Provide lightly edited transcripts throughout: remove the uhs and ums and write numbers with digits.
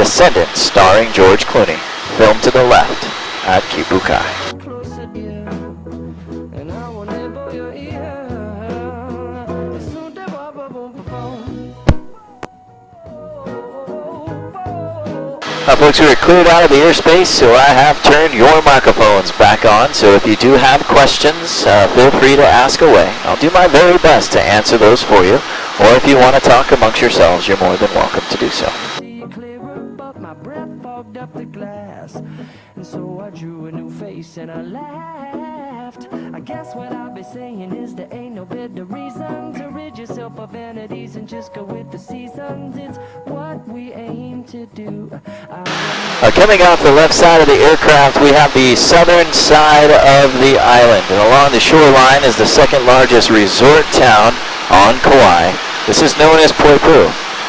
Descendants, starring George Clooney. Filmed to the left at Kibukai. Folks, we are cleared out of the airspace, so I have turned your microphones back on. So if you do have questions, feel free to ask away. I'll do my very best to answer those for you. Or if you want to talk amongst yourselves, you're more than welcome to do so. My breath fogged up the glass, and so I drew a new face and I laughed. I guess what I'll be saying is there ain't no better reason to rid yourself of vanities and just go with the seasons. It's what we aim to do. Coming off the left side of the aircraft, we have the southern side of the island, and along the shoreline is the second largest resort town on Kauai. This is known as Poipu.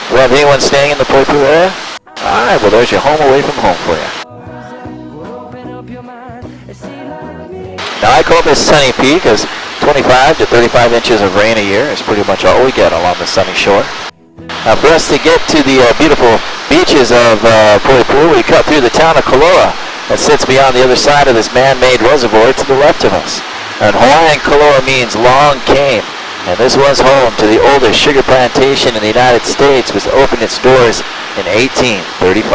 Do we have anyone staying in the Poipu area? Alright, well there's your home away from home for you. Now I call this Sunny Peak because 25 to 35 inches of rain a year is pretty much all we get along the sunny shore. For us to get to the beautiful beaches of Poipu, we cut through the town of Koloa that sits beyond the other side of this man-made reservoir to the left of us. And Hawaiian Koloa means long cane, and this was home to the oldest sugar plantation in the United States, which opened its doors in 1835.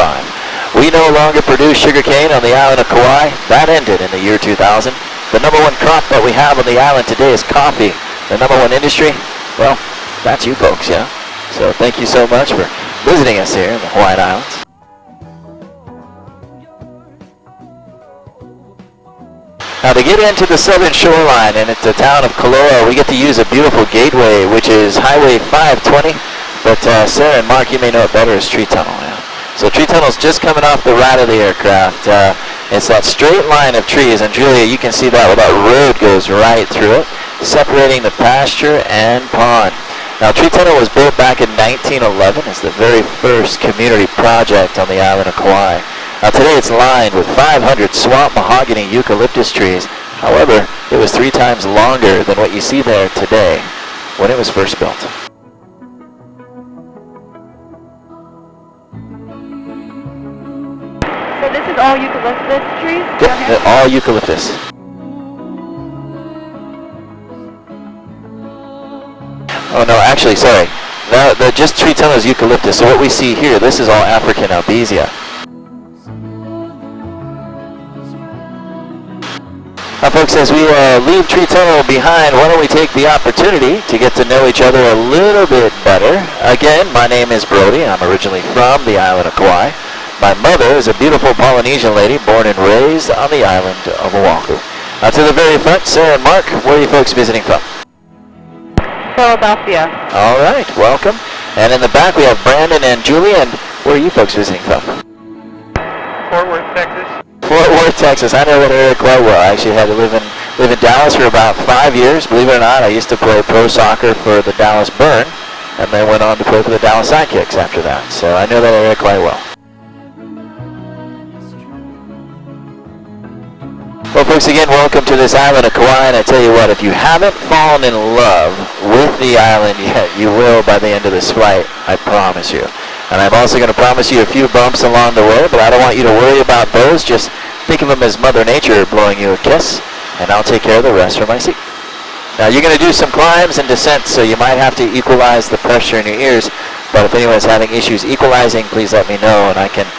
We no longer produce sugarcane on the island of Kauai. That ended in the year 2000. The number one crop that we have on the island today is coffee. The number one industry, well, that's you folks, yeah? So thank you so much for visiting us here in the Hawaiian Islands. Now to get into the southern shoreline and into the town of Koloa, we get to use a beautiful gateway, which is Highway 520. But Sarah and Mark, you may know it better as Tree Tunnel now. So Tree Tunnel's just coming off the right of the aircraft. It's that straight line of trees, and Julia, you can see that where that road goes right through it, separating the pasture and pond. Now Tree Tunnel was built back in 1911 as the very first community project on the island of Kauai. Now today it's lined with 500 swamp mahogany eucalyptus trees. However, it was 3 times longer than what you see there today when it was first built. So this is all eucalyptus trees? Yep, all eucalyptus. Oh no, actually, sorry. The just Tree Tunnel is eucalyptus. So what we see here, this is all African albizia. Now folks, as we leave Tree Tunnel behind, why don't we take the opportunity to get to know each other a little bit better. Again, my name is Brody. I'm originally from the island of Kauai. My mother is a beautiful Polynesian lady born and raised on the island of Oahu. Now to the very front, Sarah and Mark, where are you folks visiting from? Philadelphia. All right, welcome. And in the back we have Brandon and Julie, and where are you folks visiting from? Fort Worth, Texas. Fort Worth, Texas. I know that area quite well. I actually had to live in Dallas for about 5 years. Believe it or not, I used to play pro soccer for the Dallas Burn, and then went on to play for the Dallas Sidekicks after that. So I know that area quite well. Well, folks, again, welcome to this island of Kauai, and I tell you what, if you haven't fallen in love with the island yet, you will by the end of this flight, I promise you. And I'm also going to promise you a few bumps along the way, but I don't want you to worry about those. Just think of them as Mother Nature blowing you a kiss, and I'll take care of the rest from my seat. Now, you're going to do some climbs and descents, so you might have to equalize the pressure in your ears, but if anyone's having issues equalizing, please let me know, and I can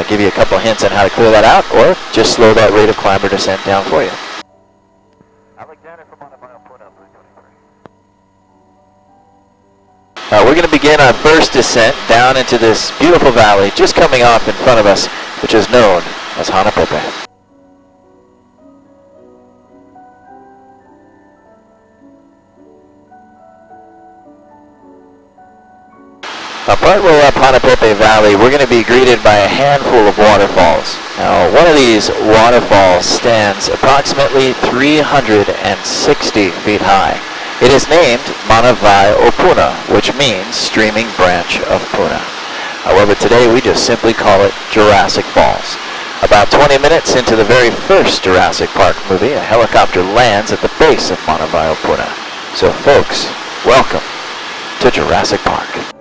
give you a couple hints on how to clear that out, or just slow that rate of climb or descent down for you. We're going to begin our first descent down into this beautiful valley just coming off in front of us, which is known as Hanapepe. Partway up Hanapepe Valley, we're going to be greeted by a handful of waterfalls. Now, one of these waterfalls stands approximately 360 feet high. It is named Manawai o Puna, which means streaming branch of Puna. However, today we just simply call it Jurassic Falls. About 20 minutes into the very first Jurassic Park movie, a helicopter lands at the base of Manawai o Puna. So folks, welcome to Jurassic Park.